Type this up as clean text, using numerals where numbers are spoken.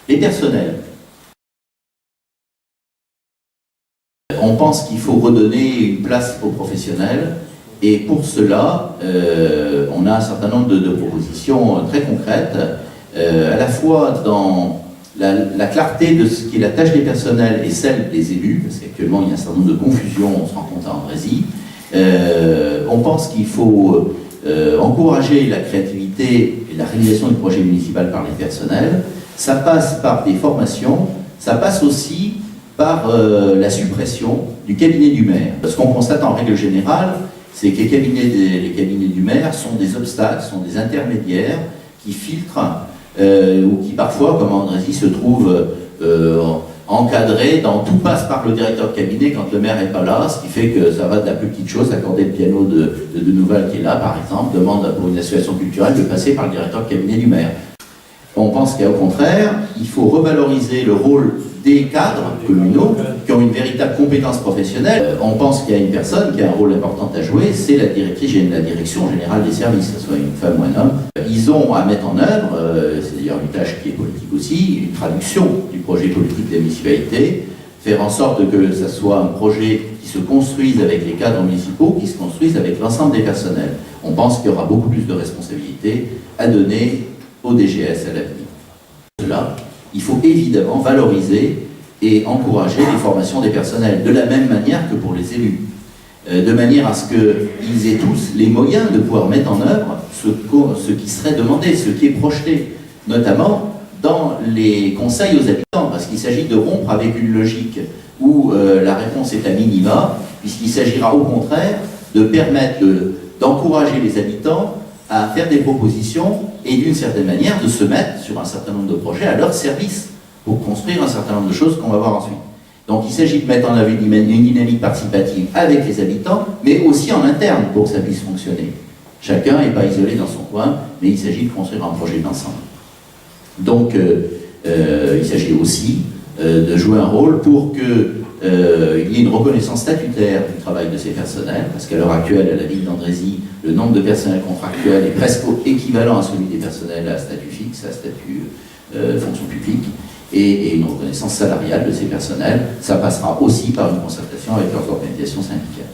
Les personnels. On pense qu'il faut redonner une place aux professionnels et pour cela, on a un certain nombre de propositions très concrètes, à la fois dans la clarté de ce qui est la tâche des personnels et celle des élus, parce qu'actuellement il y a un certain nombre de confusions, on se rend compte à Andrézy. On pense qu'il faut encourager la créativité et la réalisation du projet municipal par les personnels. Ça passe par des formations, ça passe aussi par la suppression du cabinet du maire. Ce qu'on constate en règle générale, c'est que les cabinets du maire sont des obstacles, sont des intermédiaires qui filtrent ou qui parfois, comme Andrézy, se trouvent encadrés dans tout passe par le directeur de cabinet quand le maire n'est pas là, ce qui fait que ça va de la plus petite chose, accorder le piano de Nouvel qui est là, par exemple, demande pour une association culturelle de passer par le directeur de cabinet du maire. On pense qu'au contraire, il faut revaloriser le rôle des cadres communaux qui ont une véritable compétence professionnelle. On pense qu'il y a une personne qui a un rôle important à jouer, c'est la directrice de la direction générale des services, que ce soit une femme ou un homme. Ils ont à mettre en œuvre, c'est d'ailleurs une tâche qui est politique aussi, une traduction du projet politique des municipalités, faire en sorte que ce soit un projet qui se construise avec les cadres municipaux, qui se construise avec l'ensemble des personnels. On pense qu'il y aura beaucoup plus de responsabilités à donner au DGS à l'avenir. Cela, il faut évidemment valoriser et encourager les formations des personnels, de la même manière que pour les élus, de manière à ce qu'ils aient tous les moyens de pouvoir mettre en œuvre ce qui serait demandé, ce qui est projeté, notamment dans les conseils aux habitants, parce qu'il s'agit de rompre avec une logique où la réponse est à minima, puisqu'il s'agira au contraire de permettre d'encourager les habitants à faire des propositions et d'une certaine manière de se mettre sur un certain nombre de projets à leur service pour construire un certain nombre de choses qu'on va voir ensuite. Donc il s'agit de mettre en œuvre une dynamique participative avec les habitants, mais aussi en interne pour que ça puisse fonctionner. Chacun n'est pas isolé dans son coin, mais il s'agit de construire un projet d'ensemble. Donc il s'agit aussi de jouer un rôle pour qu'il y ait une reconnaissance statutaire du travail de ces personnels, parce qu'à l'heure actuelle, à la ville d'Andrézy, le nombre de personnels contractuels est presque équivalent à celui des personnels à statut fixe, à statut fonction publique, et une reconnaissance salariale de ces personnels. Ça passera aussi par une concertation avec leurs organisations syndicales.